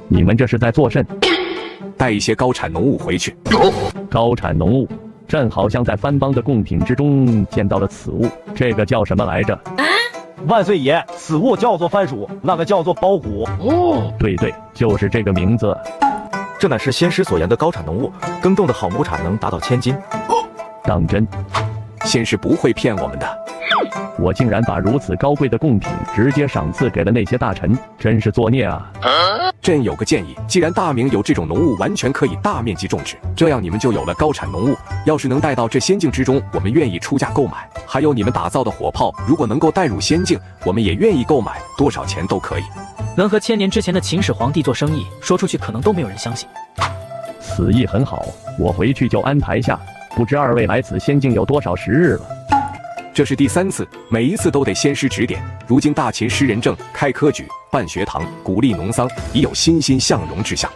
你们这是在做甚？带一些高产农物回去。高产农物，朕好像在番邦的贡品之中见到了此物，这个叫什么来着？万岁爷，此物叫做番薯，那个叫做包谷。哦，对对，就是这个名字。这乃是先师所言的高产农物，耕种的好亩产能达到1000斤。当真？先师不会骗我们的。我竟然把如此高贵的贡品直接赏赐给了那些大臣，真是作孽啊！朕有个建议，既然大明有这种农物，完全可以大面积种植，这样你们就有了高产农物。要是能带到这仙境之中，我们愿意出价购买。还有你们打造的火炮，如果能够带入仙境，我们也愿意购买，多少钱都可以。能和1000年之前的秦始皇帝做生意，说出去可能都没有人相信。此意很好，我回去就安排下。不知二位来此仙境有多少时日了？这是第3次，每一次都得先师指点。如今大秦施仁政，开科举，办学堂，鼓励农桑，已有欣欣向荣之象。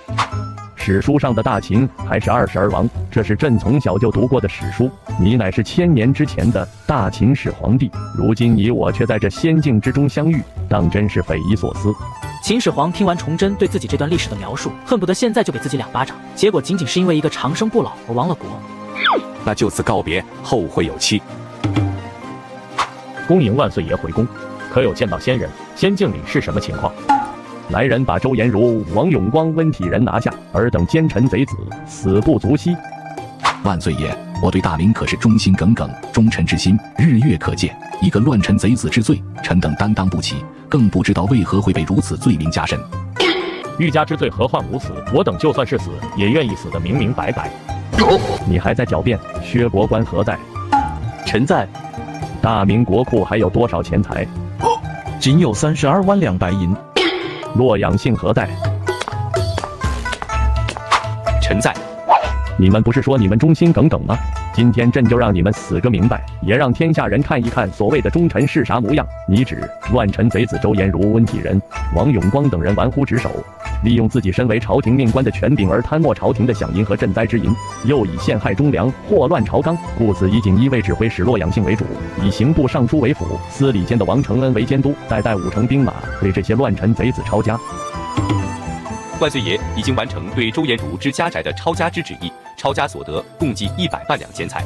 史书上的大秦还是20而亡，这是朕从小就读过的史书。你乃是1000年之前的大秦始皇帝，如今你我却在这仙境之中相遇，当真是匪夷所思。秦始皇听完崇祯对自己这段历史的描述，恨不得现在就给自己2巴掌，结果仅仅是因为一个长生不老而亡了国。那就此告别，后会有期。恭迎万岁爷回宫，可有见到仙人？仙境里是什么情况？来人，把周延儒、王永光、温体仁拿下，尔等奸臣贼子，死不足惜。万岁爷，我对大明可是忠心耿耿，忠臣之心日月可见。一个乱臣贼子之罪，臣等担当不起，更不知道为何会被如此罪名加身。欲加之罪，何患无辞？我等就算是死，也愿意死得明明白白。你还在狡辩？薛国官何在？臣在。大明国库还有多少钱财？仅有32万两白银。洛阳信何在？臣在。你们不是说你们忠心耿耿吗？今天朕就让你们死个明白，也让天下人看一看所谓的忠臣是啥模样。你指乱臣贼子周延儒、温体仁、王永光等人玩忽职守，利用自己身为朝廷命官的权柄而贪没朝廷的饷银和赈灾之银，又以陷害忠良、祸乱朝纲，故此以锦衣卫指挥使洛阳信为主，以刑部尚书为辅，司礼监的王承恩为监督，再带5成兵马对这些乱臣贼子抄家。万岁爷已经完成对周延儒之家宅的抄家之旨意，抄家所得共计100万两钱财。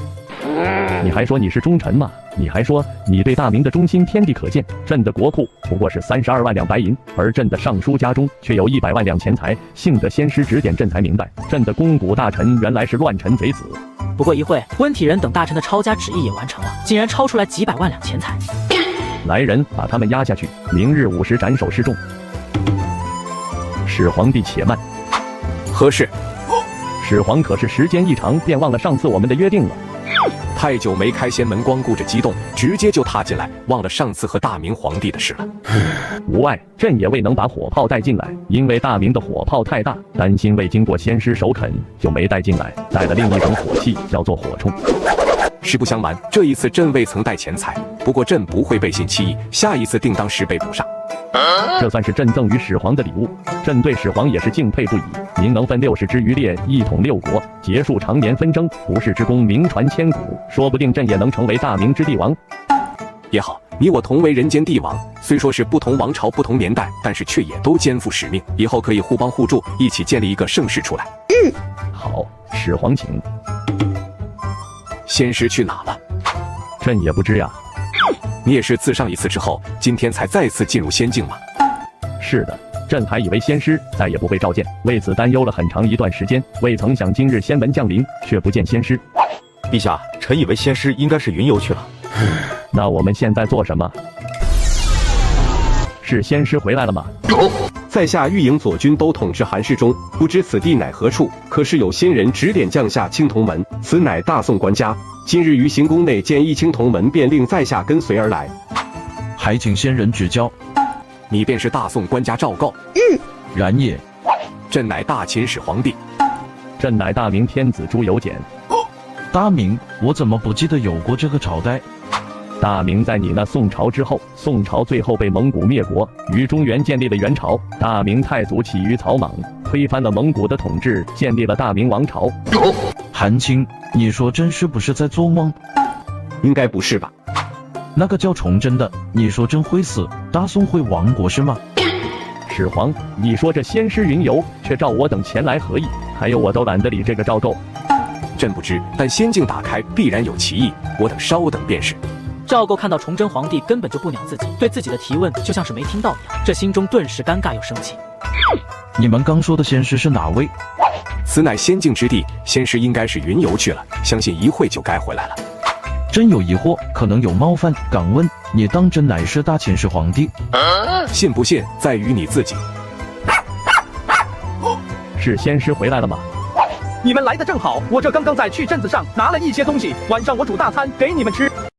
你还说你是忠臣吗？你还说你对大明的忠心天地可见？朕的国库不过是32万两白银，而朕的尚书家中却有100万两钱财。幸得先师指点，朕才明白，朕的肱骨大臣原来是乱臣贼子。不过一会，温体仁等大臣的抄家旨意也完成了，竟然抄出来几百万两钱财。来人，把他们押下去，明日午时斩首示众。始皇帝且慢，何事？始皇可是时间一长便忘了上次我们的约定了？太久没开仙门，光顾着激动，直接就踏进来，忘了上次和大明皇帝的事了。无碍，朕也未能把火炮带进来，因为大明的火炮太大，担心未经过先师首肯，就没带进来，带了另一种火器，叫做火铳。实不相瞒，这一次朕未曾带钱财，不过朕不会背信弃义，下一次定当10倍补上。这算是朕赠予始皇的礼物，朕对始皇也是敬佩不已。您能分60支余烈，一统6国，结束常年纷争，不世之功名传千古，说不定朕也能成为大明之帝王。也好，你我同为人间帝王，虽说是不同王朝、不同年代，但是却也都肩负使命，以后可以互帮互助，一起建立一个盛世出来。好，始皇请。先师去哪了？朕也不知呀。你也是自上一次之后，今天才再次进入仙境吗？是的，朕还以为先师再也不会召见，为此担忧了很长一段时间，未曾想今日仙门降临，却不见先师。陛下，臣以为先师应该是云游去了。那我们现在做什么？是先师回来了吗？在下御营左军都统至韩世忠，不知此地乃何处，可是有仙人指点降下青铜门，此乃大宋官家。今日于行宫内见一青铜门，便令在下跟随而来。还请仙人指教。你便是大宋官家赵构？然也。朕乃大秦始皇帝。朕乃大明天子朱由检。大明，我怎么不记得有过这个朝代？大明在你那宋朝之后，宋朝最后被蒙古灭国，于中原建立了元朝。大明太祖起于草莽，推翻了蒙古的统治，建立了大明王朝。韩青，你说朕是不是在做梦？应该不是吧？那个叫崇祯的，你说朕会死，大宋会亡国是吗？始皇，你说这仙师云游，却召我等前来何意？还有我都懒得理这个赵构。朕不知，但仙境打开必然有其意，我等稍等便是。赵构看到崇祯皇帝根本就不鸟自己，对自己的提问就像是没听到一样，这心中顿时尴尬又生气。你们刚说的仙师是哪位？此乃仙境之地，仙师应该是云游去了，相信一会就该回来了。真有疑惑，可能有冒犯，敢问你当真乃是大前世皇帝？信不信在于你自己。是仙师回来了吗？你们来的正好，我这刚刚在去镇子上拿了一些东西，晚上我煮大餐给你们吃。